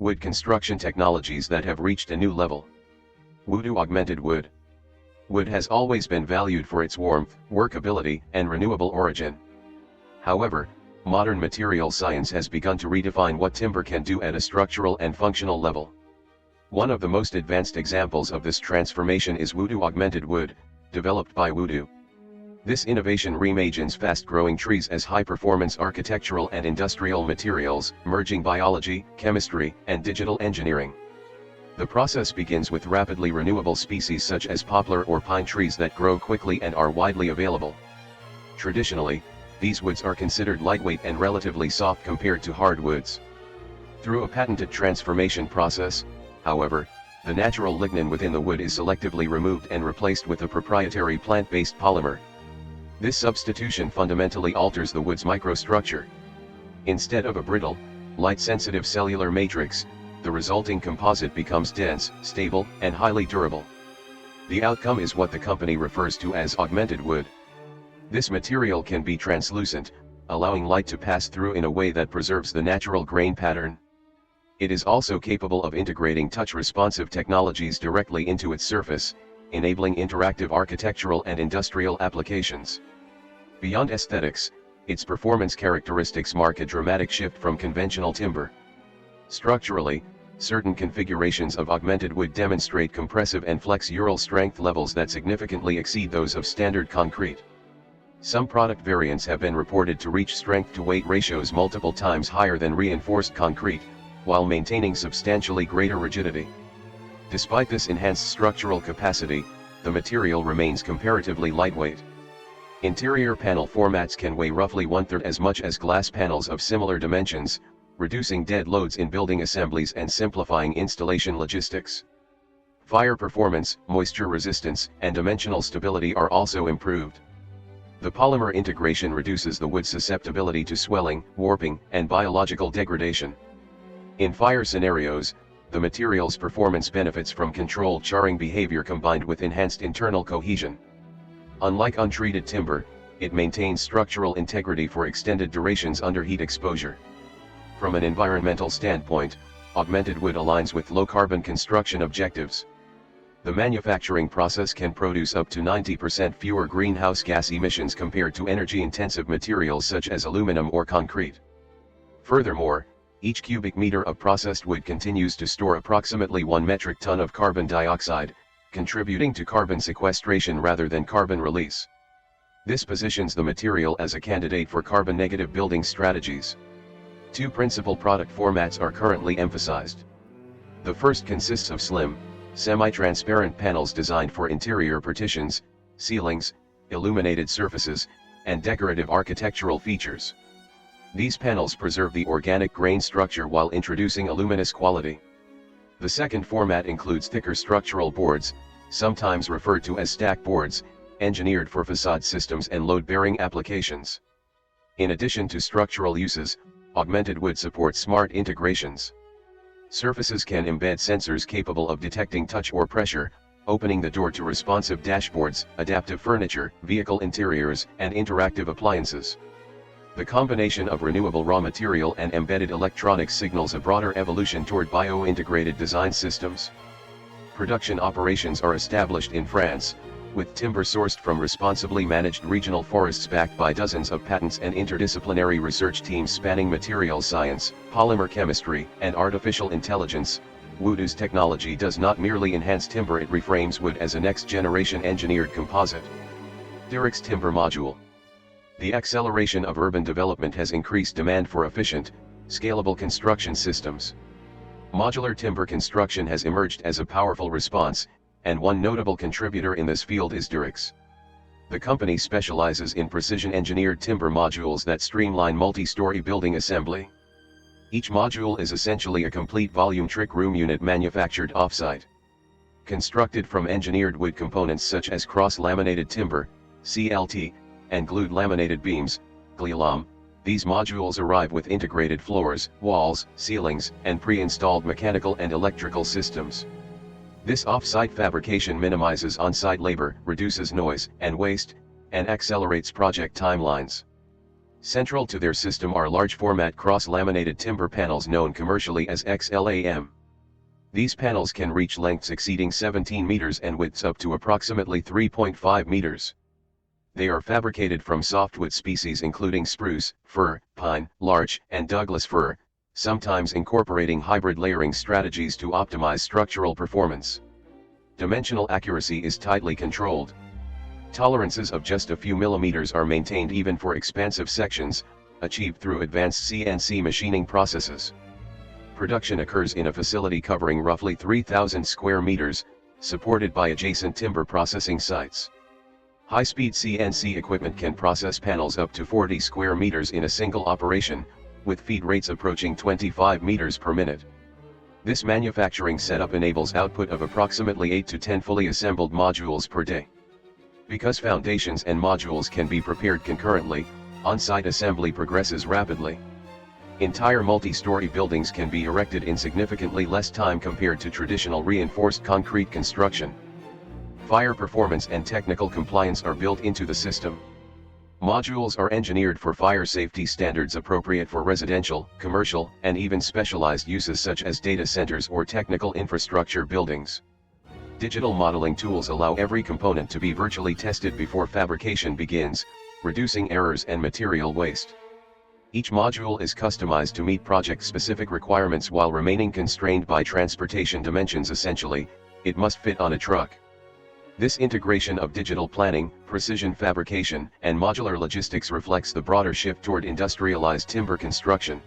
Wood construction technologies that have reached a new level. Woodoo augmented wood. Wood has always been valued for its warmth, workability, and renewable origin. However, modern material science has begun to redefine what timber can do at a structural and functional level. One of the most advanced examples of this transformation is Woodoo augmented wood, developed by Woodoo. This innovation reimagines fast-growing trees as high-performance architectural and industrial materials, merging biology, chemistry, and digital engineering. The process begins with rapidly renewable species such as poplar or pine trees that grow quickly and are widely available. Traditionally, these woods are considered lightweight and relatively soft compared to hardwoods. Through a patented transformation process, however, the natural lignin within the wood is selectively removed and replaced with a proprietary plant-based polymer. This substitution fundamentally alters the wood's microstructure. Instead of a brittle, light-sensitive cellular matrix, the resulting composite becomes dense, stable, and highly durable. The outcome is what the company refers to as augmented wood. This material can be translucent, allowing light to pass through in a way that preserves the natural grain pattern. It is also capable of integrating touch-responsive technologies directly into its surface, enabling interactive architectural and industrial applications. Beyond aesthetics, its performance characteristics mark a dramatic shift from conventional timber. Structurally, certain configurations of augmented wood demonstrate compressive and flexural strength levels that significantly exceed those of standard concrete. Some product variants have been reported to reach strength-to-weight ratios multiple times higher than reinforced concrete, while maintaining substantially greater rigidity. Despite this enhanced structural capacity, the material remains comparatively lightweight. Interior panel formats can weigh roughly one-third as much as glass panels of similar dimensions, reducing dead loads in building assemblies and simplifying installation logistics. Fire performance, moisture resistance, and dimensional stability are also improved. The polymer integration reduces the wood's susceptibility to swelling, warping, and biological degradation. In fire scenarios, the material's performance benefits from controlled charring behavior combined with enhanced internal cohesion. Unlike untreated timber, it maintains structural integrity for extended durations under heat exposure. From an environmental standpoint, augmented wood aligns with low-carbon construction objectives. The manufacturing process can produce up to 90% fewer greenhouse gas emissions compared to energy-intensive materials such as aluminum or concrete. Furthermore, each cubic meter of processed wood continues to store approximately 1 metric ton of carbon dioxide, contributing to carbon sequestration rather than carbon release. This positions the material as a candidate for carbon-negative building strategies. Two principal product formats are currently emphasized. The first consists of slim, semi-transparent panels designed for interior partitions, ceilings, illuminated surfaces, and decorative architectural features. These panels preserve the organic grain structure while introducing a luminous quality. The second format includes thicker structural boards, sometimes referred to as stack boards, engineered for facade systems and load-bearing applications. In addition to structural uses, augmented wood supports smart integrations. Surfaces can embed sensors capable of detecting touch or pressure, opening the door to responsive dashboards, adaptive furniture, vehicle interiors, and interactive appliances. The combination of renewable raw material and embedded electronics signals a broader evolution toward bio-integrated design systems. Production operations are established in France, with timber sourced from responsibly managed regional forests backed by dozens of patents and interdisciplinary research teams spanning materials science, polymer chemistry, and artificial intelligence. Woodoo's technology does not merely enhance timber, it reframes wood as a next-generation engineered composite. Derix Timber Module. The acceleration of urban development has increased demand for efficient, scalable construction systems. Modular timber construction has emerged as a powerful response, and one notable contributor in this field is Derix. The company specializes in precision-engineered timber modules that streamline multi-story building assembly. Each module is essentially a complete volume trick room unit manufactured off-site. Constructed from engineered wood components such as cross-laminated timber, CLT, and glued laminated beams, GLAM, these modules arrive with integrated floors, walls, ceilings, and pre-installed mechanical and electrical systems. This off-site fabrication minimizes on-site labor, reduces noise and waste, and accelerates project timelines. Central to their system are large format cross-laminated timber panels known commercially as XLAM. These panels can reach lengths exceeding 17 meters and widths up to approximately 3.5 meters. They are fabricated from softwood species including spruce, fir, pine, larch, and Douglas fir, sometimes incorporating hybrid layering strategies to optimize structural performance. Dimensional accuracy is tightly controlled. Tolerances of just a few millimeters are maintained even for expansive sections, achieved through advanced CNC machining processes. Production occurs in a facility covering roughly 3,000 square meters, supported by adjacent timber processing sites. High-speed CNC equipment can process panels up to 40 square meters in a single operation, with feed rates approaching 25 meters per minute. This manufacturing setup enables output of approximately 8 to 10 fully assembled modules per day. Because foundations and modules can be prepared concurrently, on-site assembly progresses rapidly. Entire multi-story buildings can be erected in significantly less time compared to traditional reinforced concrete construction. Fire performance and technical compliance are built into the system. Modules are engineered for fire safety standards appropriate for residential, commercial, and even specialized uses such as data centers or technical infrastructure buildings. Digital modeling tools allow every component to be virtually tested before fabrication begins, reducing errors and material waste. Each module is customized to meet project-specific requirements while remaining constrained by transportation dimensions. Essentially, it must fit on a truck. This integration of digital planning, precision fabrication, and modular logistics reflects the broader shift toward industrialized timber construction.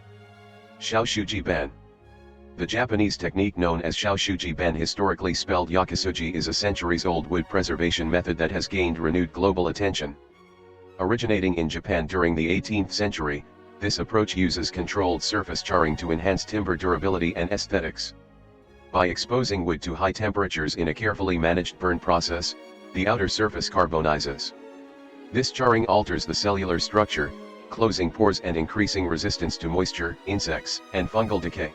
Shousugi Ban. The Japanese technique known as Shousugi Ban, historically spelled yakusugi, is a centuries-old wood preservation method that has gained renewed global attention. Originating in Japan during the 18th century, this approach uses controlled surface charring to enhance timber durability and aesthetics. By exposing wood to high temperatures in a carefully managed burn process, the outer surface carbonizes. This charring alters the cellular structure, closing pores and increasing resistance to moisture, insects, and fungal decay.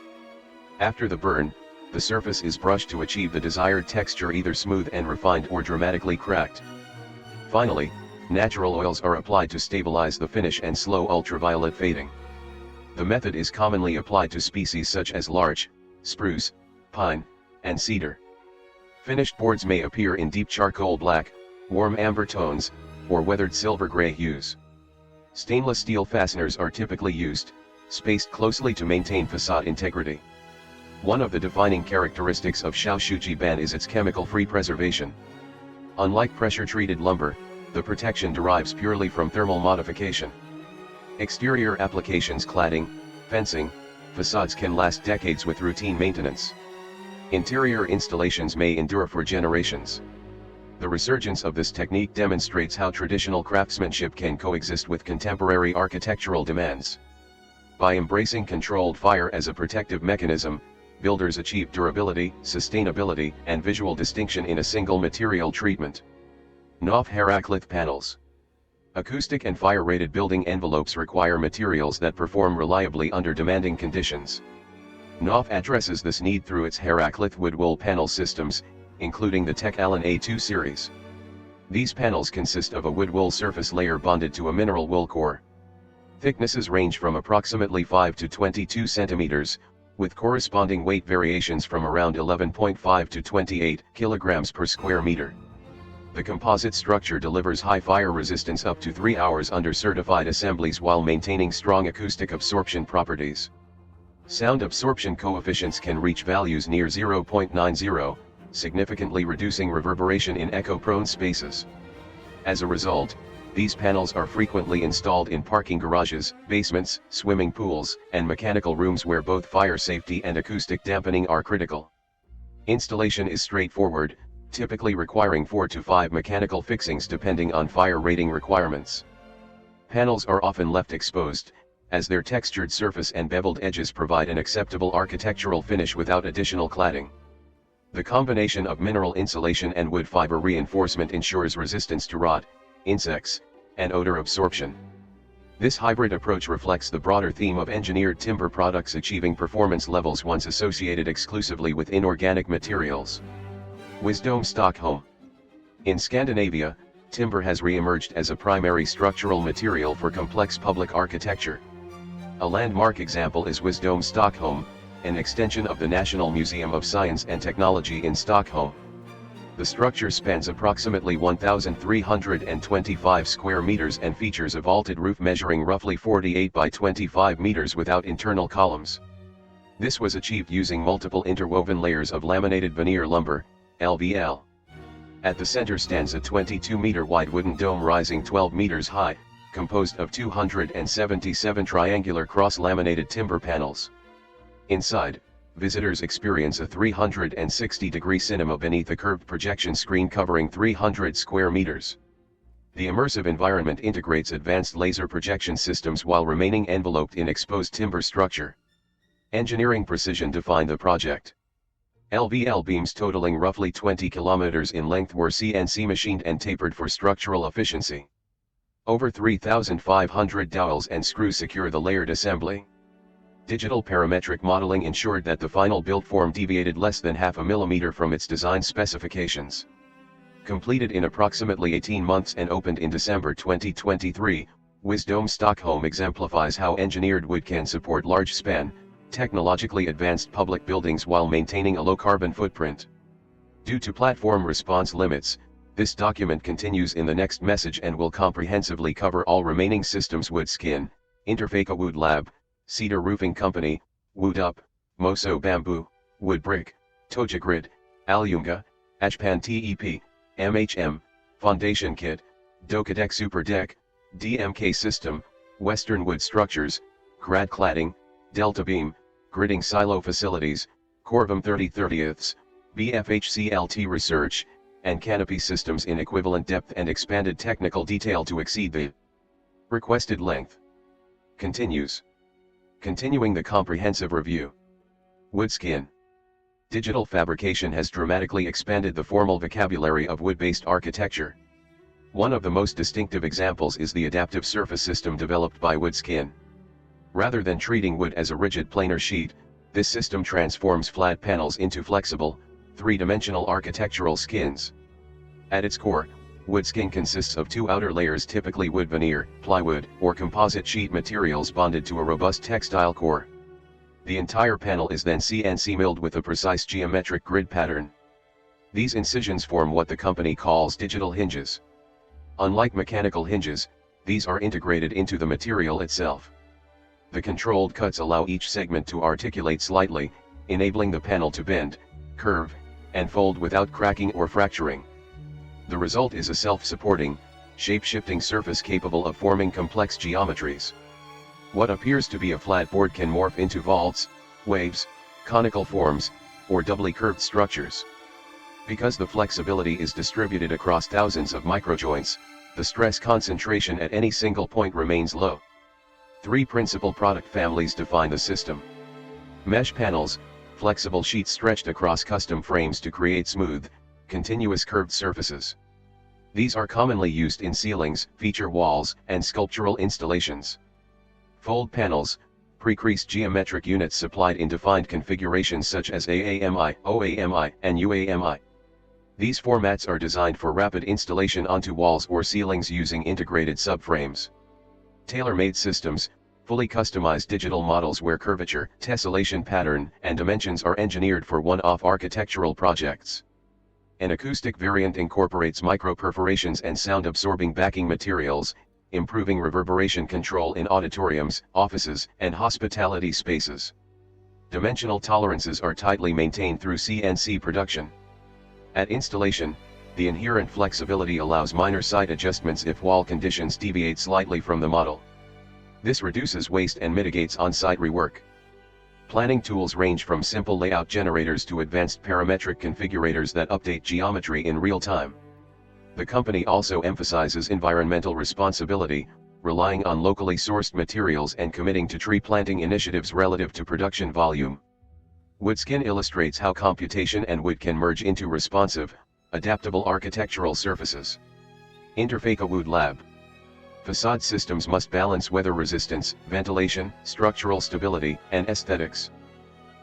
After the burn, the surface is brushed to achieve the desired texture, either smooth and refined or dramatically cracked. Finally, natural oils are applied to stabilize the finish and slow ultraviolet fading. The method is commonly applied to species such as larch, spruce, pine, and cedar. Finished boards may appear in deep charcoal black, warm amber tones, or weathered silver gray hues. Stainless steel fasteners are typically used, spaced closely to maintain facade integrity. One of the defining characteristics of Shousugi Ban is its chemical-free preservation. Unlike pressure-treated lumber, the protection derives purely from thermal modification. Exterior applications, cladding, fencing, facades can last decades with routine maintenance. Interior installations may endure for generations. The resurgence of this technique demonstrates how traditional craftsmanship can coexist with contemporary architectural demands. By embracing controlled fire as a protective mechanism, builders achieve durability, sustainability, and visual distinction in a single material treatment. Knauf Heraklith panels. Acoustic and fire-rated building envelopes require materials that perform reliably under demanding conditions. Knauf addresses this need through its Heraklith wood wool panel systems, including the Tech Allen A2 series. These panels consist of a wood wool surface layer bonded to a mineral wool core. Thicknesses range from approximately 5 to 22 centimeters, with corresponding weight variations from around 11.5 to 28 kilograms per square meter. The composite structure delivers high fire resistance up to 3 hours under certified assemblies while maintaining strong acoustic absorption properties. Sound absorption coefficients can reach values near 0.90, significantly reducing reverberation in echo-prone spaces. As a result, these panels are frequently installed in parking garages, basements, swimming pools, and mechanical rooms where both fire safety and acoustic dampening are critical. Installation is straightforward, typically requiring 4 to 5 mechanical fixings depending on fire rating requirements. Panels are often left exposed, as their textured surface and beveled edges provide an acceptable architectural finish without additional cladding. The combination of mineral insulation and wood fiber reinforcement ensures resistance to rot, insects, and odor absorption. This hybrid approach reflects the broader theme of engineered timber products achieving performance levels once associated exclusively with inorganic materials. Wisdome Stockholm. In Scandinavia, timber has re-emerged as a primary structural material for complex public architecture. A landmark example is Wisdome Stockholm, an extension of the National Museum of Science and Technology in Stockholm. The structure spans approximately 1,325 square meters and features a vaulted roof measuring roughly 48 by 25 meters without internal columns. This was achieved using multiple interwoven layers of laminated veneer lumber, LVL. At the center stands a 22-meter wide wooden dome rising 12 meters high, composed of 277 triangular cross-laminated timber panels. Inside, visitors experience a 360-degree cinema beneath a curved projection screen covering 300 square meters. The immersive environment integrates advanced laser projection systems while remaining enveloped in exposed timber structure. Engineering precision defined the project. LVL beams totaling roughly 20 kilometers in length were CNC machined and tapered for structural efficiency. Over 3,500 dowels and screws secure the layered assembly. Digital parametric modeling ensured that the final built form deviated less than half a millimeter from its design specifications. Completed in approximately 18 months and opened in December 2023, Wisdome Stockholm exemplifies how engineered wood can support large-span, technologically advanced public buildings while maintaining a low-carbon footprint. Due to platform response limits, this document continues in the next message and will comprehensively cover all remaining systems: Woodskin, Interfaca Wood Lab, Cedar Roofing Company, Woodupp, Moso Bamboo, Wood Brick, Toja Grid, Alumega, Agepan Tep, MHM, Fondation Kit, Dokasuperdek, Dmk System, Western Wood Structures, Grad Cladding, Deltabeam, Gridding Silo Facilities, Corvum 30/30ths, Bfh Clt Research, and Canopy systems in equivalent depth and expanded technical detail to exceed the requested length. Continues. Continuing the comprehensive review. Woodskin. Digital fabrication has dramatically expanded the formal vocabulary of wood-based architecture. One of the most distinctive examples is the adaptive surface system developed by Woodskin. Rather than treating wood as a rigid planar sheet, this system transforms flat panels into flexible, three-dimensional architectural skins. At its core, Woodskin consists of two outer layers, typically wood veneer, plywood, or composite sheet materials bonded to a robust textile core. The entire panel is then CNC milled with a precise geometric grid pattern. These incisions form what the company calls digital hinges. Unlike mechanical hinges, these are integrated into the material itself. The controlled cuts allow each segment to articulate slightly, enabling the panel to bend, curve, and fold without cracking or fracturing. The result is a self-supporting, shape-shifting surface capable of forming complex geometries. What appears to be a flat board can morph into vaults, waves, conical forms, or doubly curved structures. Because the flexibility is distributed across thousands of microjoints, the stress concentration at any single point remains low. Three principal product families define the system. Mesh panels, flexible sheets stretched across custom frames to create smooth, continuous curved surfaces. These are commonly used in ceilings, feature walls, and sculptural installations. Fold panels, pre-creased geometric units supplied in defined configurations such as AAMI, OAMI, and UAMI. These formats are designed for rapid installation onto walls or ceilings using integrated subframes. Tailor-made systems, fully customized digital models where curvature, tessellation pattern, and dimensions are engineered for one-off architectural projects. An acoustic variant incorporates micro-perforations and sound-absorbing backing materials, improving reverberation control in auditoriums, offices, and hospitality spaces. Dimensional tolerances are tightly maintained through CNC production. At installation, the inherent flexibility allows minor site adjustments if wall conditions deviate slightly from the model. This reduces waste and mitigates on-site rework. Planning tools range from simple layout generators to advanced parametric configurators that update geometry in real time. The company also emphasizes environmental responsibility, relying on locally sourced materials and committing to tree planting initiatives relative to production volume. Woodskin illustrates how computation and wood can merge into responsive, adaptable architectural surfaces. Interfaca Wood Lab. Facade systems must balance weather resistance, ventilation, structural stability, and aesthetics.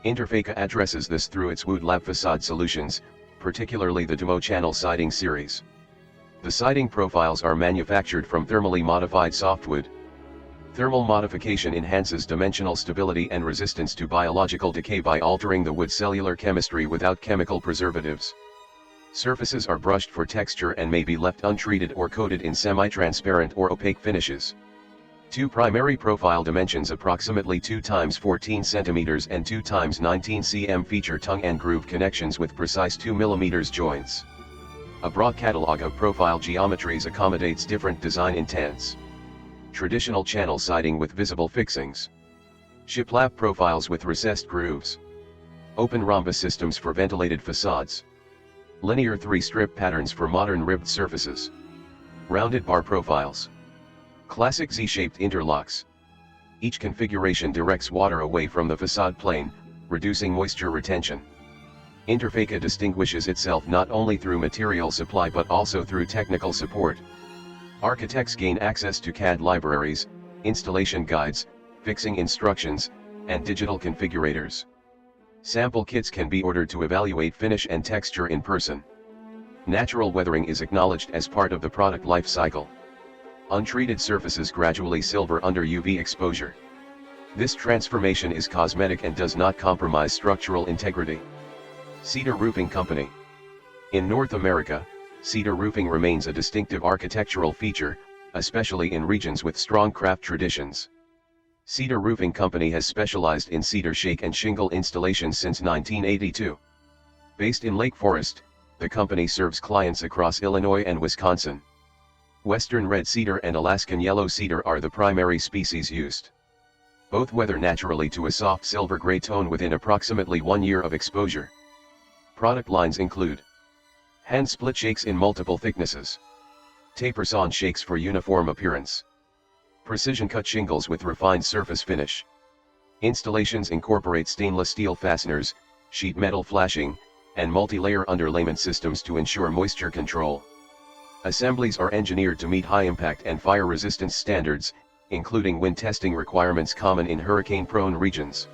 Interfaca addresses this through its Wood Lab facade solutions, particularly the duo-channel siding series. The siding profiles are manufactured from thermally modified softwood. Thermal modification enhances dimensional stability and resistance to biological decay by altering the wood cellular chemistry without chemical preservatives. Surfaces are brushed for texture and may be left untreated or coated in semi-transparent or opaque finishes. Two primary profile dimensions approximately 2 x 14 cm and 2 x 19 cm feature tongue and groove connections with precise 2 mm joints. A broad catalog of profile geometries accommodates different design intents. Traditional channel siding with visible fixings. Shiplap profiles with recessed grooves. Open rhombus systems for ventilated facades. Linear 3-strip patterns for modern ribbed surfaces. Rounded bar profiles. Classic Z-shaped interlocks. Each configuration directs water away from the facade plane, reducing moisture retention. Interfaca distinguishes itself not only through material supply but also through technical support. Architects gain access to CAD libraries, installation guides, fixing instructions, and digital configurators. Sample kits can be ordered to evaluate finish and texture in person. Natural weathering is acknowledged as part of the product life cycle. Untreated surfaces gradually silver under UV exposure. This transformation is cosmetic and does not compromise structural integrity. Cedar Roofing Company. In North America, cedar roofing remains a distinctive architectural feature, especially in regions with strong craft traditions. Cedar Roofing Company has specialized in cedar shake and shingle installations since 1982. Based in Lake Forest, the company serves clients across Illinois and Wisconsin. Western red cedar and Alaskan yellow cedar are the primary species used. Both weather naturally to a soft silver gray tone within approximately 1 year of exposure. Product lines include hand split shakes in multiple thicknesses, taper sawn shakes for uniform appearance, precision cut shingles with refined surface finish. Installations incorporate stainless steel fasteners, sheet metal flashing, and multi-layer underlayment systems to ensure moisture control. Assemblies are engineered to meet high impact and fire resistance standards, including wind testing requirements common in hurricane-prone regions.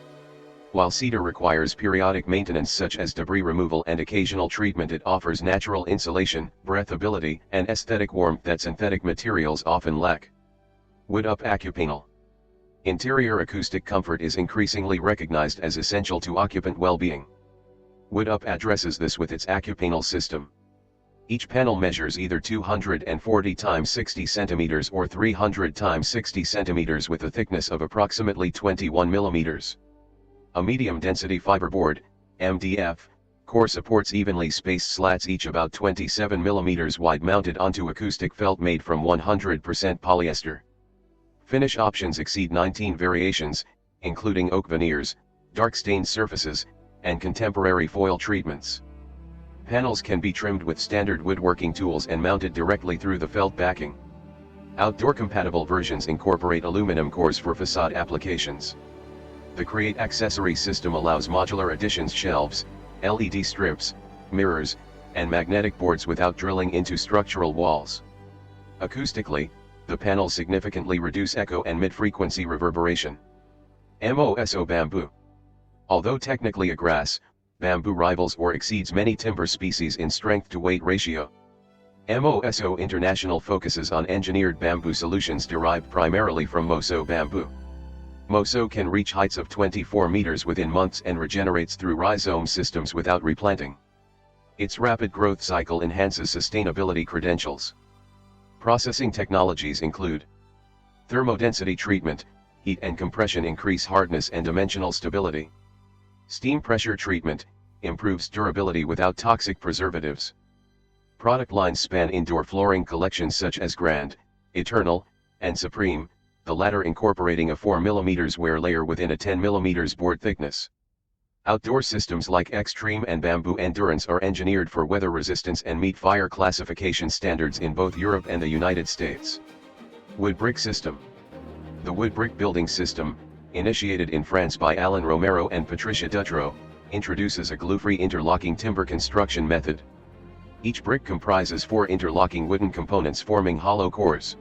While cedar requires periodic maintenance such as debris removal and occasional treatment, it offers natural insulation, breathability, and aesthetic warmth that synthetic materials often lack. Woodupp Acupanel. Interior acoustic comfort is increasingly recognized as essential to occupant well-being. Woodupp addresses this with its Acupanel system. Each panel measures either 240 x 60 cm or 300 x 60 cm with a thickness of approximately 21 mm. A medium-density fiberboard, MDF, core supports evenly spaced slats each about 27 mm wide mounted onto acoustic felt made from 100% polyester. Finish options exceed 19 variations, including oak veneers, dark stained surfaces, and contemporary foil treatments. Panels can be trimmed with standard woodworking tools and mounted directly through the felt backing. Outdoor-compatible versions incorporate aluminum cores for facade applications. The Create accessory system allows modular additions, shelves, LED strips, mirrors, and magnetic boards without drilling into structural walls. Acoustically, the panels significantly reduce echo and mid-frequency reverberation. Moso Bamboo. Although technically a grass, bamboo rivals or exceeds many timber species in strength-to-weight ratio. Moso International focuses on engineered bamboo solutions derived primarily from Moso Bamboo. Moso can reach heights of 24 meters within months and regenerates through rhizome systems without replanting. Its rapid growth cycle enhances sustainability credentials. Processing technologies include thermodensity treatment, heat and compression increase hardness and dimensional stability. Steam pressure treatment, improves durability without toxic preservatives. Product lines span indoor flooring collections such as Grand, Eternal, and Supreme, the latter incorporating a 4 mm wear layer within a 10 mm board thickness. Outdoor systems like Extreme and Bamboo Endurance are engineered for weather resistance and meet fire classification standards in both Europe and the United States. Wood brick system. The wood brick building system, initiated in France by Alain Romero and Patricia Dutroux, introduces a glue-free interlocking timber construction method. Each brick comprises 4 interlocking wooden components forming hollow cores.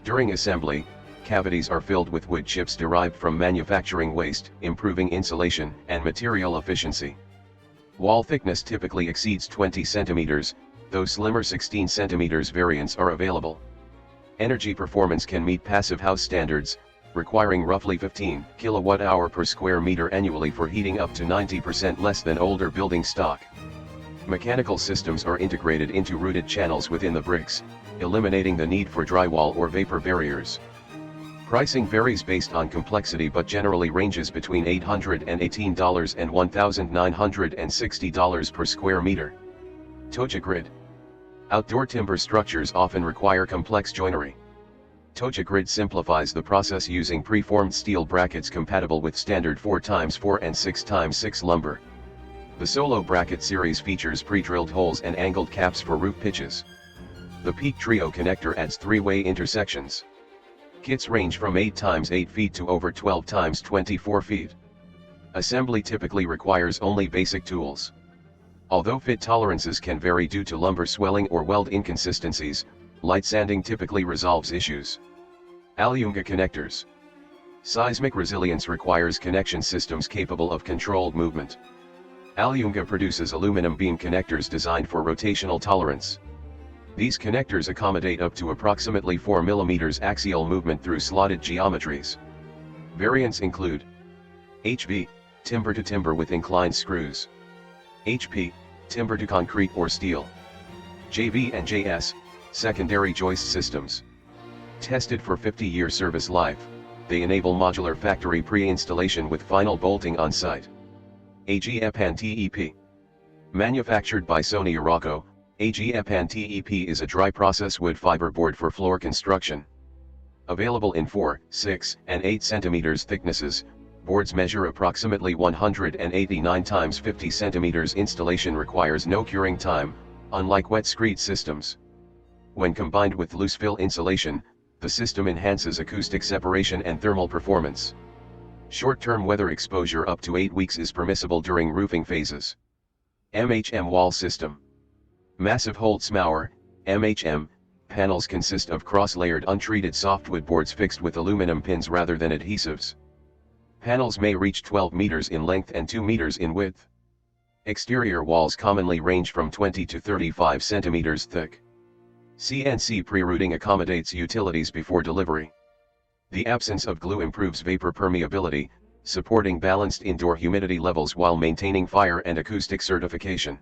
During assembly, cavities are filled with wood chips derived from manufacturing waste, improving insulation and material efficiency. Wall thickness typically exceeds 20 centimeters, though slimmer 16 cm variants are available. Energy performance can meet passive house standards, requiring roughly 15 kWh per square meter annually for heating up to 90% less than older building stock. Mechanical systems are integrated into rooted channels within the bricks, eliminating the need for drywall or vapor barriers. Pricing varies based on complexity but generally ranges between $818 and $1,960 per square meter. Toja Grid. Outdoor timber structures often require complex joinery. Toja Grid simplifies the process using preformed steel brackets compatible with standard 4x4 and 6x6 lumber. The Solo Bracket series features pre-drilled holes and angled caps for roof pitches. The Peak Trio connector adds 3-way intersections. Kits range from 8x8 feet to over 12x24 feet. Assembly typically requires only basic tools. Although fit tolerances can vary due to lumber swelling or weld inconsistencies, light sanding typically resolves issues. Alumega connectors. Seismic resilience requires connection systems capable of controlled movement. Alumega produces aluminum beam connectors designed for rotational tolerance. These connectors accommodate up to approximately 4 mm axial movement through slotted geometries. Variants include HV, timber to timber with inclined screws. HP, timber to concrete or steel. JV and JS, secondary joist systems. Tested for 50-year service life, they enable modular factory pre-installation with final bolting on site. Agepan Tep. Manufactured by Sony Araco, Agepan Tep is a dry process wood fiber board for floor construction. Available in 4, 6, and 8 cm thicknesses, boards measure approximately 189 x 50 cm. Installation requires no curing time, unlike wet screed systems. When combined with loose fill insulation, the system enhances acoustic separation and thermal performance. Short-term weather exposure up to 8 weeks is permissible during roofing phases. MHM wall system. Massive Holzmauer, MHM, panels consist of cross-layered untreated softwood boards fixed with aluminum pins rather than adhesives. Panels may reach 12 meters in length and 2 meters in width. Exterior walls commonly range from 20 to 35 centimeters thick. CNC pre-routing accommodates utilities before delivery. The absence of glue improves vapor permeability, supporting balanced indoor humidity levels while maintaining fire and acoustic certification.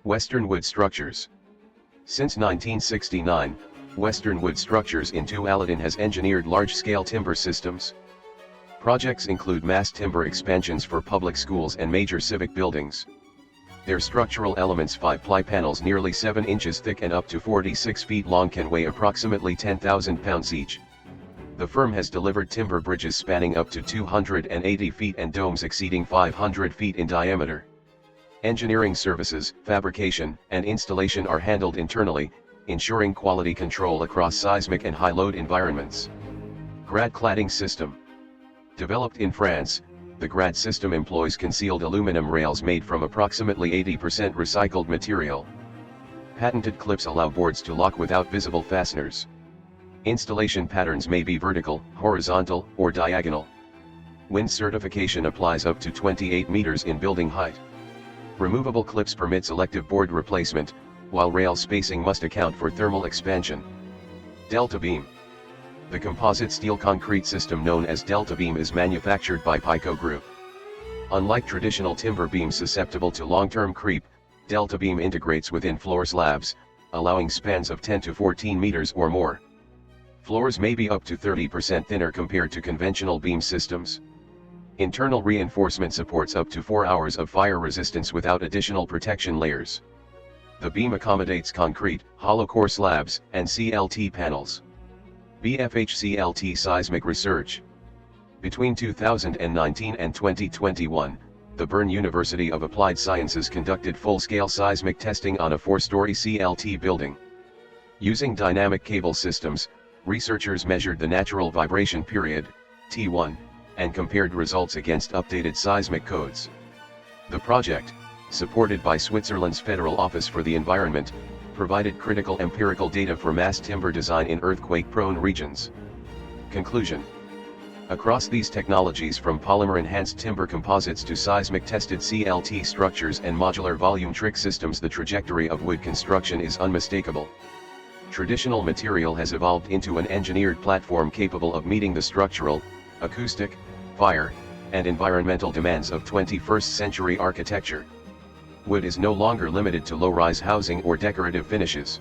Western Wood Structures. Since 1969, Western Wood Structures in Tualatin has engineered large-scale timber systems. Projects include mass timber expansions for public schools and major civic buildings. Their structural elements 5-ply panels nearly 7 inches thick and up to 46 feet long can weigh approximately 10,000 pounds each. The firm has delivered timber bridges spanning up to 280 feet and domes exceeding 500 feet in diameter. Engineering services, fabrication, and installation are handled internally, ensuring quality control across seismic and high-load environments. Grad Cladding System. Developed in France, the Grad system employs concealed aluminum rails made from approximately 80% recycled material. Patented clips allow boards to lock without visible fasteners. Installation patterns may be vertical, horizontal, or diagonal. Wind certification applies up to 28 meters in building height. Removable clips permit selective board replacement, while rail spacing must account for thermal expansion. Deltabeam. The composite steel concrete system known as Deltabeam is manufactured by Pico Group. Unlike traditional timber beams susceptible to long-term creep, Deltabeam integrates within floor slabs, allowing spans of 10 to 14 meters or more. Floors may be up to 30% thinner compared to conventional beam systems. Internal reinforcement supports up to 4 hours of fire resistance without additional protection layers. The beam accommodates concrete, hollow core slabs, and CLT panels. Bfh Clt Seismic Research. Between 2019 and 2021, the Bern University of Applied Sciences conducted full-scale seismic testing on a 4-story CLT building. Using dynamic cable systems, researchers measured the natural vibration period, T1, and compared results against updated seismic codes. The project, supported by Switzerland's Federal Office for the Environment, provided critical empirical data for mass timber design in earthquake-prone regions. Conclusion. Across these technologies, from polymer-enhanced timber composites to seismic-tested CLT structures and modular volumetric systems, the trajectory of wood construction is unmistakable. Traditional material has evolved into an engineered platform capable of meeting the structural, acoustic, fire, and environmental demands of 21st century architecture. Wood is no longer limited to low-rise housing or decorative finishes.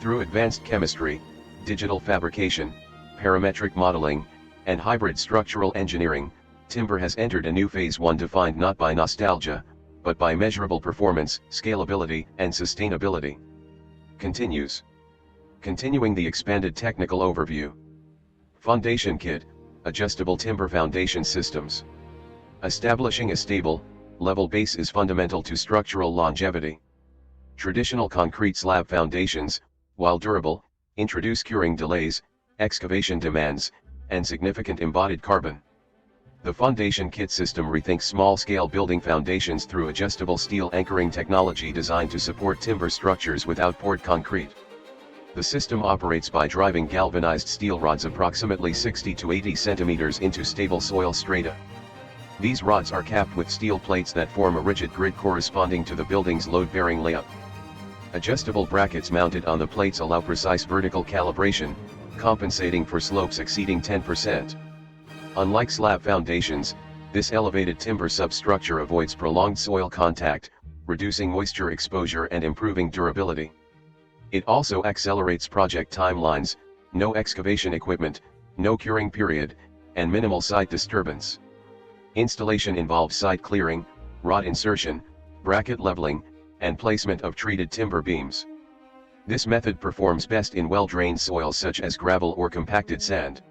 Through advanced chemistry, digital fabrication, parametric modeling, and hybrid structural engineering, timber has entered a new phase, one defined not by nostalgia, but by measurable performance, scalability, and sustainability. Continuing the expanded technical overview. Fondation Kit, adjustable timber foundation systems. Establishing a stable, level base is fundamental to structural longevity. Traditional concrete slab foundations, while durable, introduce curing delays, excavation demands, and significant embodied carbon. The Fondation Kit system rethinks small-scale building foundations through adjustable steel anchoring technology designed to support timber structures without poured concrete. The system operates by driving galvanized steel rods approximately 60 to 80 centimeters into stable soil strata. These rods are capped with steel plates that form a rigid grid corresponding to the building's load-bearing layout. Adjustable brackets mounted on the plates allow precise vertical calibration, compensating for slopes exceeding 10%. Unlike slab foundations, this elevated timber substructure avoids prolonged soil contact, reducing moisture exposure and improving durability. It also accelerates project timelines, no excavation equipment, no curing period, and minimal site disturbance. Installation involves site clearing, rod insertion, bracket leveling, and placement of treated timber beams. This method performs best in well-drained soils such as gravel or compacted sand.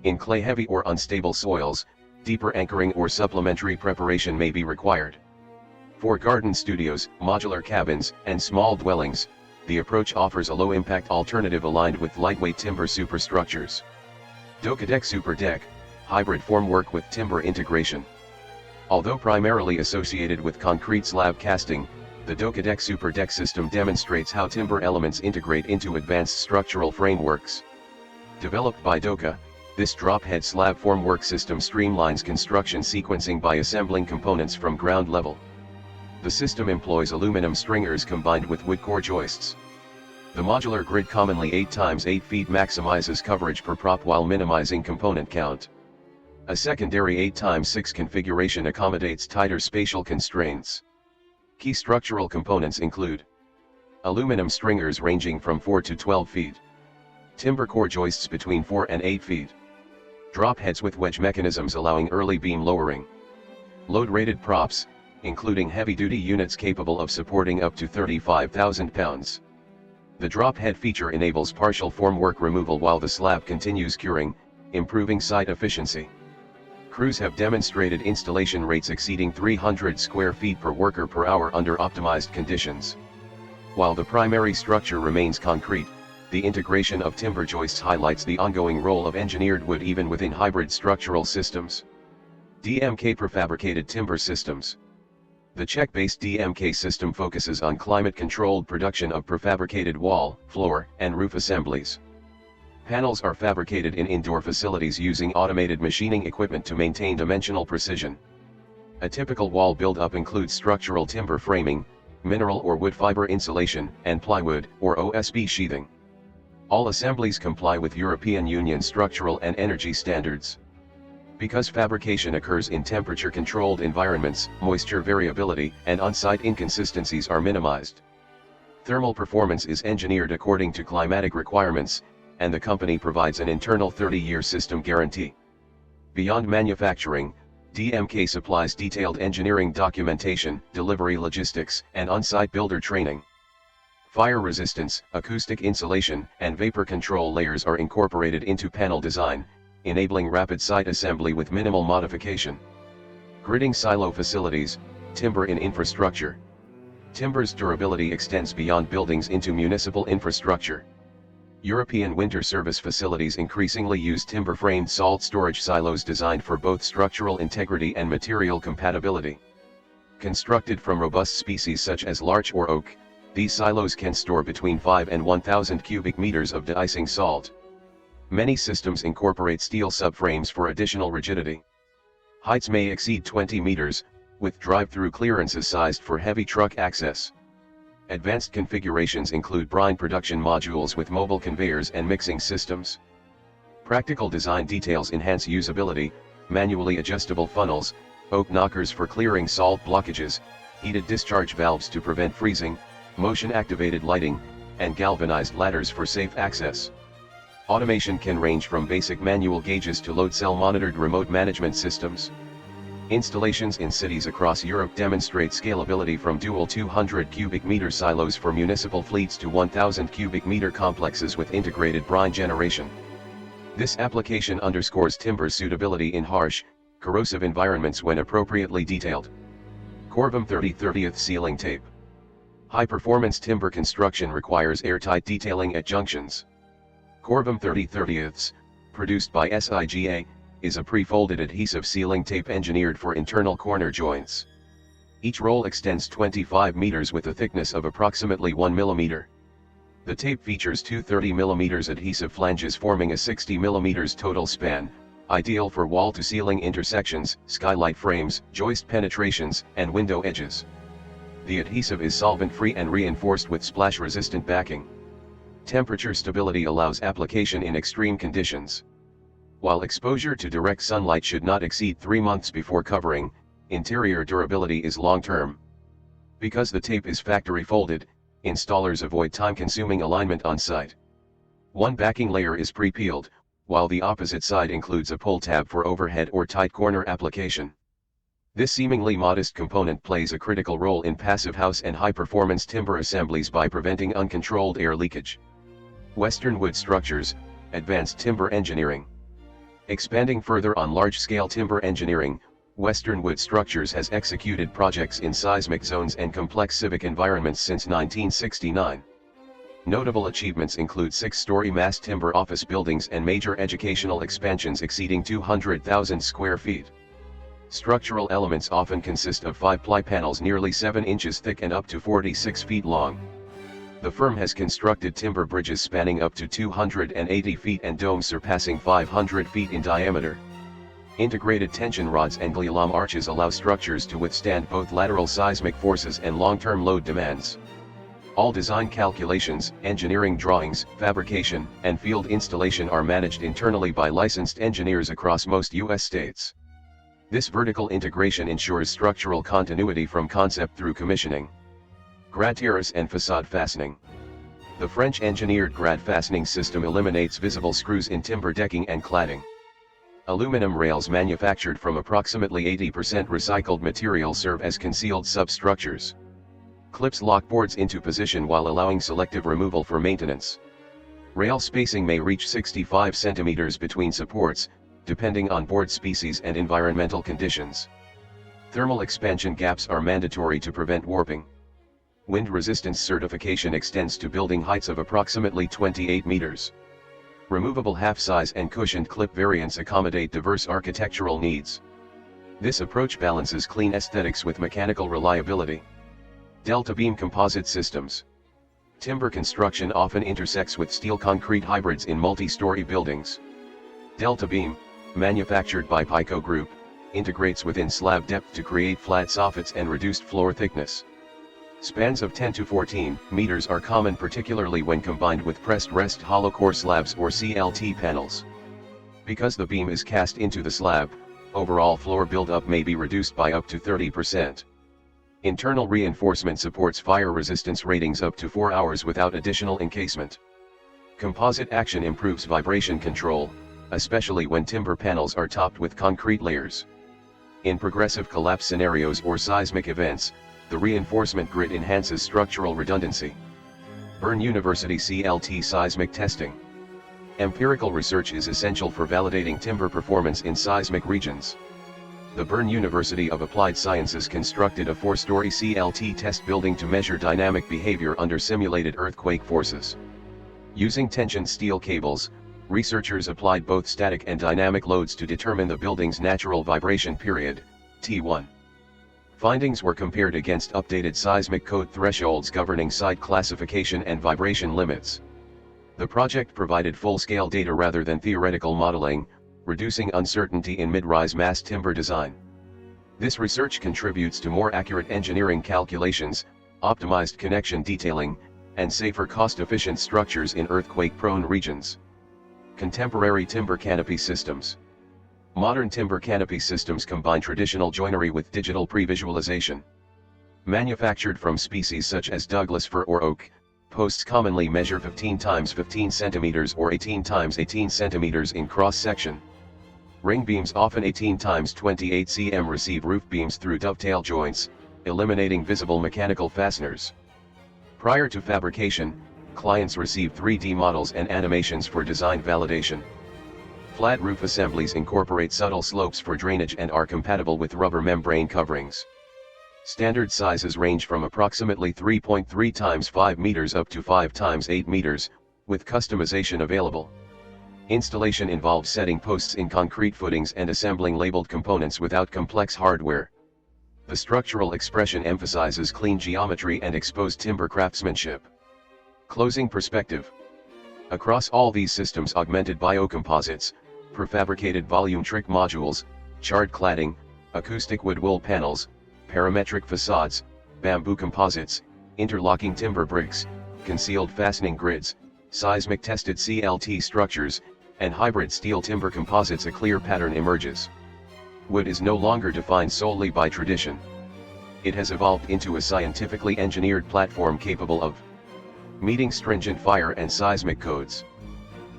In clay-heavy or unstable soils, deeper anchoring or supplementary preparation may be required. For garden studios, modular cabins, and small dwellings, the approach offers a low-impact alternative aligned with lightweight timber superstructures. Dokasuperdek, hybrid formwork with timber integration. Although primarily associated with concrete slab casting, the Dokasuperdek system demonstrates how timber elements integrate into advanced structural frameworks. Developed by Doka, this drop-head slab formwork system streamlines construction sequencing by assembling components from ground level. The system employs aluminum stringers combined with wood core joists. The modular grid, commonly 8 x 8 feet, maximizes coverage per prop while minimizing component count. A secondary 8 x 6 configuration accommodates tighter spatial constraints. Key structural components include aluminum stringers ranging from 4 to 12 feet, timber core joists between 4 and 8 feet, drop heads with wedge mechanisms allowing early beam lowering, load-rated props, including heavy-duty units capable of supporting up to 35,000 pounds. The drop head feature enables partial formwork removal while the slab continues curing, improving site efficiency. Crews have demonstrated installation rates exceeding 300 square feet per worker per hour under optimized conditions. While the primary structure remains concrete, the integration of timber joists highlights the ongoing role of engineered wood even within hybrid structural systems. Dmk prefabricated timber systems. The Czech-based Dmk system focuses on climate-controlled production of prefabricated wall, floor, and roof assemblies. Panels are fabricated in indoor facilities using automated machining equipment to maintain dimensional precision. A typical wall build-up includes structural timber framing, mineral or wood fiber insulation, and plywood or OSB sheathing. All assemblies comply with European Union structural and energy standards. Because fabrication occurs in temperature-controlled environments, moisture variability and on-site inconsistencies are minimized. Thermal performance is engineered according to climatic requirements, and the company provides an internal 30-year system guarantee. Beyond manufacturing, Dmk supplies detailed engineering documentation, delivery logistics, and on-site builder training. Fire resistance, acoustic insulation, and vapor control layers are incorporated into panel design, enabling rapid site assembly with minimal modification. Gridding silo facilities, timber in infrastructure. Timber's durability extends beyond buildings into municipal infrastructure. European winter service facilities increasingly use timber-framed salt storage silos designed for both structural integrity and material compatibility. Constructed from robust species such as larch or oak, these silos can store between 5 and 1,000 cubic meters of de-icing salt. Many systems incorporate steel subframes for additional rigidity. Heights may exceed 20 meters, with drive-through clearances sized for heavy truck access. Advanced configurations include brine production modules with mobile conveyors and mixing systems. Practical design details enhance usability, manually adjustable funnels, oak knockers for clearing salt blockages, heated discharge valves to prevent freezing, motion-activated lighting, and galvanized ladders for safe access. Automation can range from basic manual gauges to load cell monitored remote management systems. Installations in cities across Europe demonstrate scalability from dual 200 cubic meter silos for municipal fleets to 1000 cubic meter complexes with integrated brine generation. This application underscores timber's suitability in harsh, corrosive environments when appropriately detailed. Corvum 30/30th Sealing Tape. High-performance timber construction requires airtight detailing at junctions. Corvum 30/30ths, produced by SIGA, is a pre-folded adhesive sealing tape engineered for internal corner joints. Each roll extends 25 meters with a thickness of approximately 1 millimeter. The tape features two 30 mm adhesive flanges forming a 60 mm total span, ideal for wall-to-ceiling intersections, skylight frames, joist penetrations, and window edges. The adhesive is solvent-free and reinforced with splash-resistant backing. Temperature stability allows application in extreme conditions. While exposure to direct sunlight should not exceed 3 months before covering, interior durability is long-term. Because the tape is factory-folded, installers avoid time-consuming alignment on site. One backing layer is pre-peeled, while the opposite side includes a pull tab for overhead or tight corner application. This seemingly modest component plays a critical role in passive house and high-performance timber assemblies by preventing uncontrolled air leakage. Western Wood Structures, Advanced Timber Engineering. Expanding further on large-scale timber engineering, Western Wood Structures has executed projects in seismic zones and complex civic environments since 1969. Notable achievements include 6-story mass timber office buildings and major educational expansions exceeding 200,000 square feet. Structural elements often consist of 5-ply panels nearly 7 inches thick and up to 46 feet long. The firm has constructed timber bridges spanning up to 280 feet and domes surpassing 500 feet in diameter. Integrated tension rods and glelam arches allow structures to withstand both lateral seismic forces and long-term load demands. All design calculations, engineering drawings, fabrication, and field installation are managed internally by licensed engineers across most U.S. states. This vertical integration ensures structural continuity from concept through commissioning. Grad terrace and facade fastening. The French-engineered grad fastening system eliminates visible screws in timber decking and cladding. Aluminum rails manufactured from approximately 80% recycled material serve as concealed substructures. Clips lock boards into position while allowing selective removal for maintenance. Rail spacing may reach 65 centimeters between supports, depending on board species and environmental conditions. Thermal expansion gaps are mandatory to prevent warping. Wind resistance certification extends to building heights of approximately 28 meters. Removable half-size and cushioned clip variants accommodate diverse architectural needs. This approach balances clean aesthetics with mechanical reliability. Deltabeam composite systems. Timber construction often intersects with steel-concrete hybrids in multi-story buildings. Deltabeam, manufactured by Pico Group, integrates within slab depth to create flat soffits and reduced floor thickness. Spans of 10 to 14 meters are common, particularly when combined with pressed rest hollow core slabs or CLT panels. Because the beam is cast into the slab, overall floor buildup may be reduced by up to 30%. Internal reinforcement supports fire resistance ratings up to 4 hours without additional encasement. Composite action improves vibration control, especially when timber panels are topped with concrete layers. In progressive collapse scenarios or seismic events, the reinforcement grid enhances structural redundancy. Bern University CLT seismic testing. Empirical research is essential for validating timber performance in seismic regions. The Bern University of Applied Sciences constructed a 4-story CLT test building to measure dynamic behavior under simulated earthquake forces. Using tensioned steel cables, researchers applied both static and dynamic loads to determine the building's natural vibration period, T1. Findings were compared against updated seismic code thresholds governing site classification and vibration limits. The project provided full-scale data rather than theoretical modeling, reducing uncertainty in mid-rise mass timber design. This research contributes to more accurate engineering calculations, optimized connection detailing, and safer cost-efficient structures in earthquake-prone regions. Contemporary timber canopy systems. Modern timber canopy systems combine traditional joinery with digital pre-visualization. Manufactured from species such as Douglas fir or oak, posts commonly measure 15 x 15 cm or 18 x 18 cm in cross-section. Ring beams, often 18 x 28 cm, receive roof beams through dovetail joints, eliminating visible mechanical fasteners. Prior to fabrication, clients receive 3D models and animations for design validation. Flat roof assemblies incorporate subtle slopes for drainage and are compatible with rubber membrane coverings. Standard sizes range from approximately 3.3 x 5 meters up to 5 x 8 meters, with customization available. Installation involves setting posts in concrete footings and assembling labeled components without complex hardware. The structural expression emphasizes clean geometry and exposed timber craftsmanship. Closing perspective. Across all these systems, augmented biocomposites, prefabricated volume trick modules, charred cladding, acoustic wood wool panels, parametric facades, bamboo composites, interlocking timber bricks, concealed fastening grids, seismic tested CLT structures, and hybrid steel timber composites, a clear pattern emerges. Wood is no longer defined solely by tradition. It has evolved into a scientifically engineered platform capable of meeting stringent fire and seismic codes,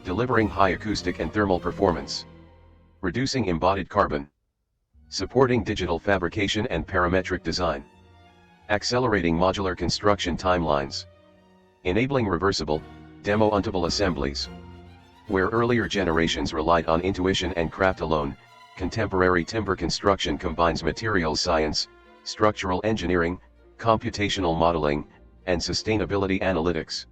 delivering high acoustic and thermal performance, reducing embodied carbon, supporting digital fabrication and parametric design, accelerating modular construction timelines, enabling reversible, demo-untable assemblies. Where earlier generations relied on intuition and craft alone, contemporary timber construction combines materials science, structural engineering, computational modeling, and sustainability analytics.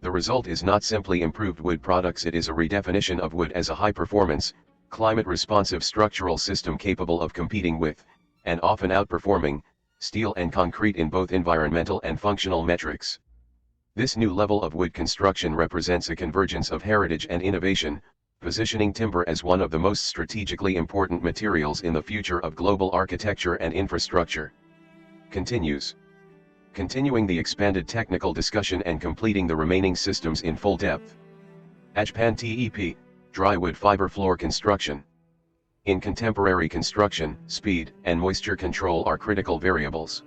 The result is not simply improved wood products, it is a redefinition of wood as a high-performance, climate-responsive structural system capable of competing with, and often outperforming, steel and concrete in both environmental and functional metrics. This new level of wood construction represents a convergence of heritage and innovation, positioning timber as one of the most strategically important materials in the future of global architecture and infrastructure. Continues. Continuing the expanded technical discussion and completing the remaining systems in full depth. Agepan Tep, dry wood fiber floor construction. In contemporary construction, speed and moisture control are critical variables.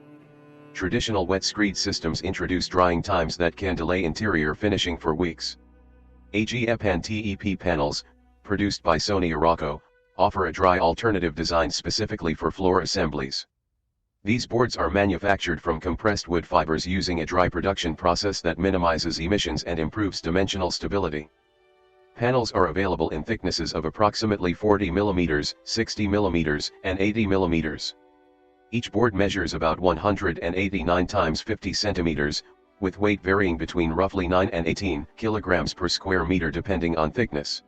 Traditional wet screed systems introduce drying times that can delay interior finishing for weeks. Agepan Tep panels, produced by Sony Araco, offer a dry alternative designed specifically for floor assemblies. These boards are manufactured from compressed wood fibers using a dry production process that minimizes emissions and improves dimensional stability. Panels are available in thicknesses of approximately 40 mm, 60 mm, and 80 mm. Each board measures about 189 x 50 cm, with weight varying between roughly 9 and 18 kg per square meter depending on thickness.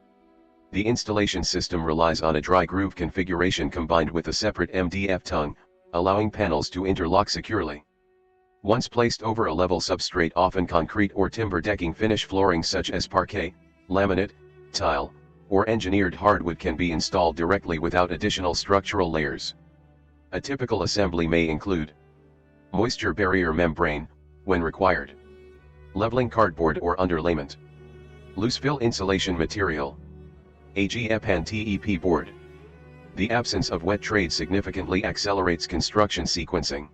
The installation system relies on a dry groove configuration combined with a separate MDF tongue, allowing panels to interlock securely. Once placed over a level substrate, often concrete or timber decking, finish flooring such as parquet, laminate, tile, or engineered hardwood can be installed directly without additional structural layers. A typical assembly may include moisture barrier membrane, when required, leveling cardboard or underlayment, loose fill insulation material, Agepan Tep board. The absence of wet trade significantly accelerates construction sequencing.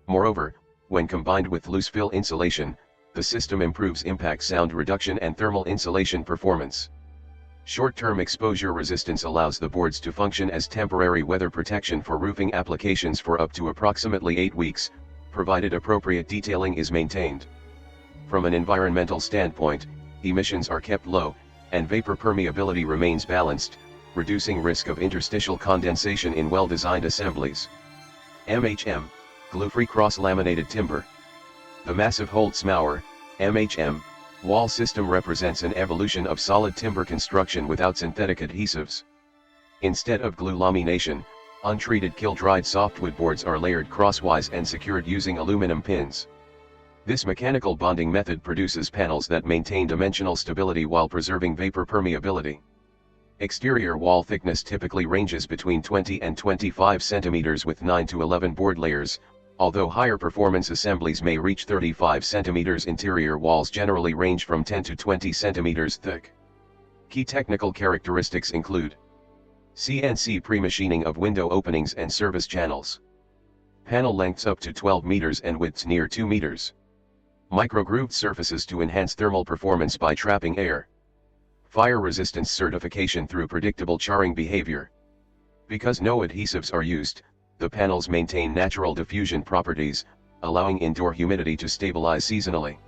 Moreover, when combined with loose fill insulation, the system improves impact sound reduction and thermal insulation performance. Short-term exposure resistance allows the boards to function as temporary weather protection for roofing applications for up to approximately 8 weeks, provided appropriate detailing is maintained. From an environmental standpoint, emissions are kept low, and vapor permeability remains balanced, reducing risk of interstitial condensation in well-designed assemblies. MHM, glue-free cross-laminated timber. The massive Holzmauer, MHM, wall system represents an evolution of solid timber construction without synthetic adhesives. Instead of glue lamination, untreated kill-dried softwood boards are layered crosswise and secured using aluminum pins. This mechanical bonding method produces panels that maintain dimensional stability while preserving vapor permeability. Exterior wall thickness typically ranges between 20 and 25 cm with 9 to 11 board layers, although higher performance assemblies may reach 35 cm. Interior walls generally range from 10 to 20 cm thick. Key technical characteristics include CNC pre-machining of window openings and service channels. Panel lengths up to 12 meters and widths near 2 meters. Micro-grooved surfaces to enhance thermal performance by trapping air. Fire resistance certification through predictable charring behavior. Because no adhesives are used, the panels maintain natural diffusion properties, allowing indoor humidity to stabilize seasonally.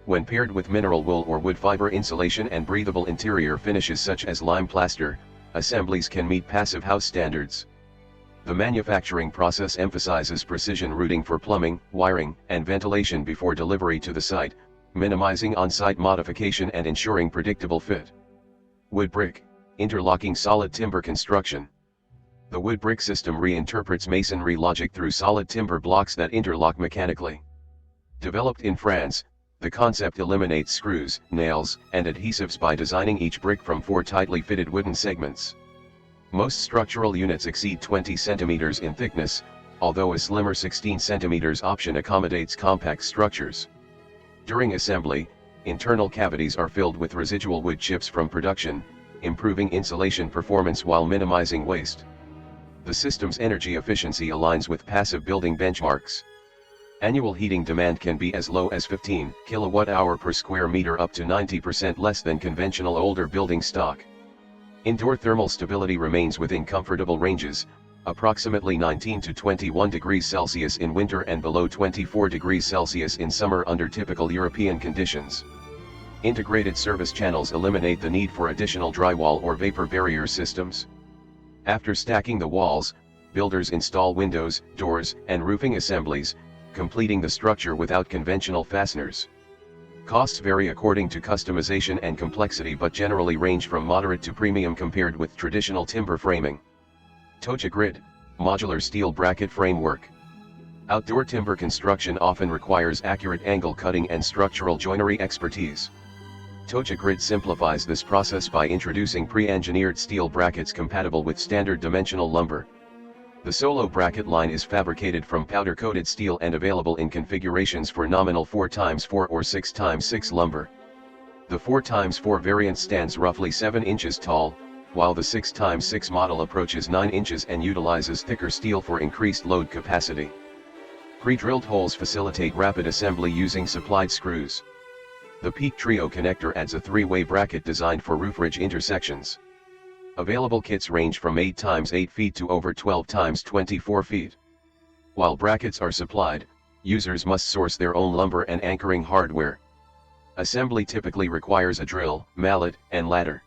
When paired with mineral wool or wood fiber insulation and breathable interior finishes such as lime plaster, assemblies can meet passive house standards. The manufacturing process emphasizes precision routing for plumbing, wiring, and ventilation before delivery to the site, minimizing on-site modification and ensuring predictable fit. Wood brick, interlocking solid timber construction. The wood brick system reinterprets masonry logic through solid timber blocks that interlock mechanically. Developed in France, the concept eliminates screws, nails, and adhesives by designing each brick from 4 tightly fitted wooden segments. Most structural units exceed 20 cm in thickness, although a slimmer 16 cm option accommodates compact structures. During assembly, internal cavities are filled with residual wood chips from production, improving insulation performance while minimizing waste. The system's energy efficiency aligns with passive building benchmarks. Annual heating demand can be as low as 15 kWh per square meter up to 90% less than conventional older building stock. Indoor thermal stability remains within comfortable ranges, approximately 19 to 21 degrees Celsius in winter and below 24 degrees Celsius in summer under typical European conditions. Integrated service channels eliminate the need for additional drywall or vapor barrier systems. After stacking the walls, builders install windows, doors, and roofing assemblies, completing the structure without conventional fasteners. Costs vary according to customization and complexity but generally range from moderate to premium compared with traditional timber framing. Toja Grid, modular steel bracket framework. Outdoor timber construction often requires accurate angle cutting and structural joinery expertise. Toja Grid simplifies this process by introducing pre-engineered steel brackets compatible with standard dimensional lumber. The solo bracket line is fabricated from powder-coated steel and available in configurations for nominal 4x4 or 6x6 lumber. The 4x4 variant stands roughly 7 inches tall, while the 6x6 model approaches 9 inches and utilizes thicker steel for increased load capacity. Pre-drilled holes facilitate rapid assembly using supplied screws. The Peak Trio connector adds a 3-way bracket designed for roof ridge intersections. Available kits range from 8x8 feet to over 12x24 feet. While brackets are supplied, users must source their own lumber and anchoring hardware. Assembly typically requires a drill, mallet, and ladder.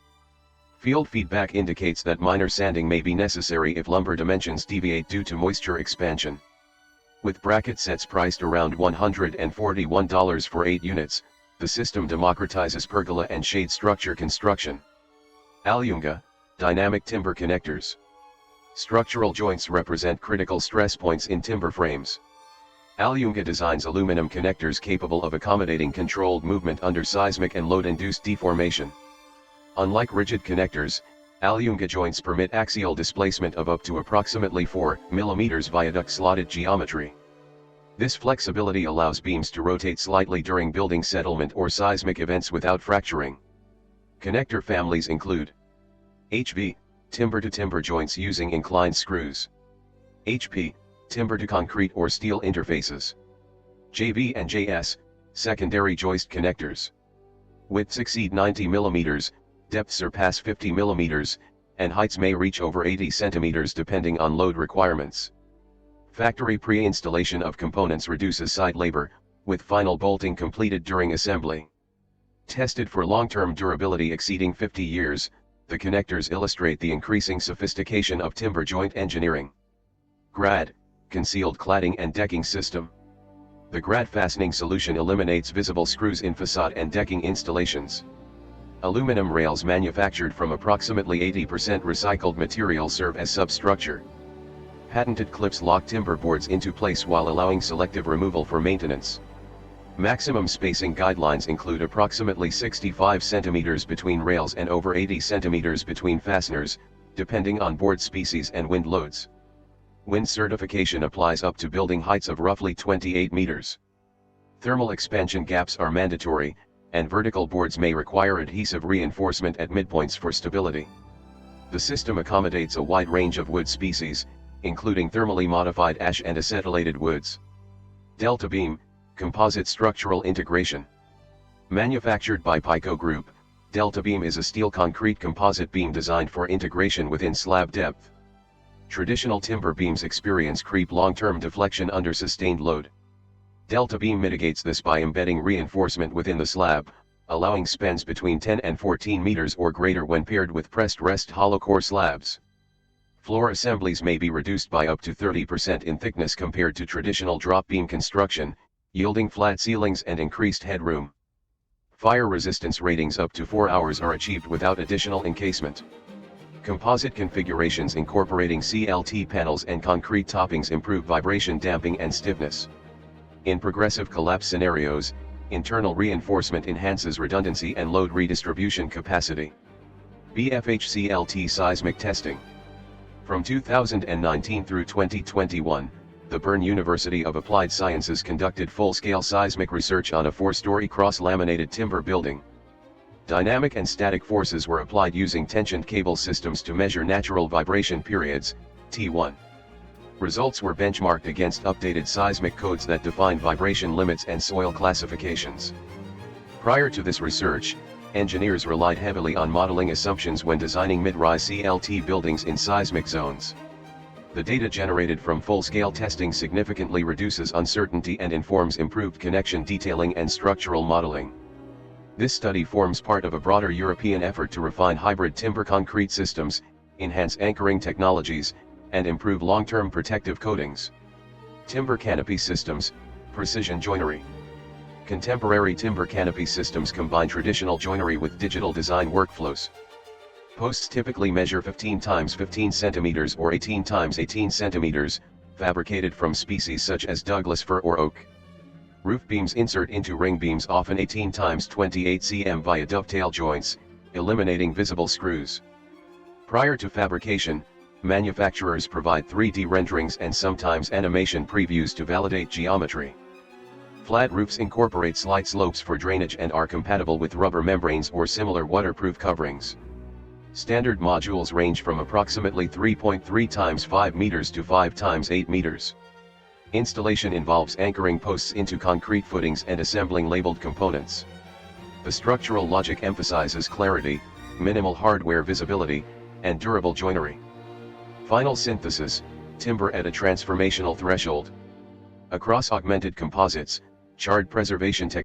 Field feedback indicates that minor sanding may be necessary if lumber dimensions deviate due to moisture expansion. With bracket sets priced around $141 for 8 units, the system democratizes pergola and shade structure construction. Alumega, dynamic timber connectors. Structural joints represent critical stress points in timber frames. Alumega designs aluminum connectors capable of accommodating controlled movement under seismic and load-induced deformation. Unlike rigid connectors, Alumega joints permit axial displacement of up to approximately 4 mm via duct-slotted geometry. This flexibility allows beams to rotate slightly during building settlement or seismic events without fracturing. Connector families include HV, timber-to-timber joints using inclined screws. HP, timber-to-concrete or steel interfaces. JV and JS, secondary joist connectors. Widths exceed 90 mm, depths surpass 50 mm, and heights may reach over 80 cm depending on load requirements. Factory pre-installation of components reduces site labor, with final bolting completed during assembly. Tested for long-term durability exceeding 50 years, the connectors illustrate the increasing sophistication of timber joint engineering. Grad, concealed cladding and decking system. The Grad fastening solution eliminates visible screws in facade and decking installations. Aluminum rails manufactured from approximately 80% recycled material serve as substructure. Patented clips lock timber boards into place while allowing selective removal for maintenance. Maximum spacing guidelines include approximately 65 cm between rails and over 80 cm between fasteners, depending on board species and wind loads. Wind certification applies up to building heights of roughly 28 meters. Thermal expansion gaps are mandatory, and vertical boards may require adhesive reinforcement at midpoints for stability. The system accommodates a wide range of wood species, including thermally modified ash and acetylated woods. Deltabeam, composite structural integration. Manufactured by Pico Group, Deltabeam is a steel concrete composite beam designed for integration within slab depth. Traditional timber beams experience creep long-term deflection under sustained load. Deltabeam mitigates this by embedding reinforcement within the slab, allowing spans between 10 and 14 meters or greater when paired with pressed rest hollow core slabs. Floor assemblies may be reduced by up to 30% in thickness compared to traditional drop beam construction, yielding flat ceilings and increased headroom. Fire resistance ratings up to 4 hours are achieved without additional encasement. Composite configurations incorporating CLT panels and concrete toppings improve vibration damping and stiffness. In progressive collapse scenarios, internal reinforcement enhances redundancy and load redistribution capacity. Bfh Clt seismic testing. From 2019 through 2021, the Bern University of Applied Sciences conducted full-scale seismic research on a 4-story cross-laminated timber building. Dynamic and static forces were applied using tensioned cable systems to measure natural vibration periods, T1. Results were benchmarked against updated seismic codes that define vibration limits and soil classifications. Prior to this research, engineers relied heavily on modeling assumptions when designing mid-rise CLT buildings in seismic zones. The data generated from full-scale testing significantly reduces uncertainty and informs improved connection detailing and structural modeling. This study forms part of a broader European effort to refine hybrid timber concrete systems, enhance anchoring technologies, and improve long-term protective coatings. Timber canopy systems, precision joinery. Contemporary timber canopy systems combine traditional joinery with digital design workflows. Posts typically measure 15 x 15 cm or 18 x 18 cm, fabricated from species such as Douglas fir or oak. Roof beams insert into ring beams often 18 x 28 cm via dovetail joints, eliminating visible screws. Prior to fabrication, manufacturers provide 3D renderings and sometimes animation previews to validate geometry. Flat roofs incorporate slight slopes for drainage and are compatible with rubber membranes or similar waterproof coverings. Standard modules range from approximately 3.3 x 5 meters to 5 x 8 meters. Installation involves anchoring posts into concrete footings and assembling labeled components. The structural logic emphasizes clarity, minimal hardware visibility, and durable joinery. Final synthesis, timber at a transformational threshold. Across augmented composites, charred preservation technology.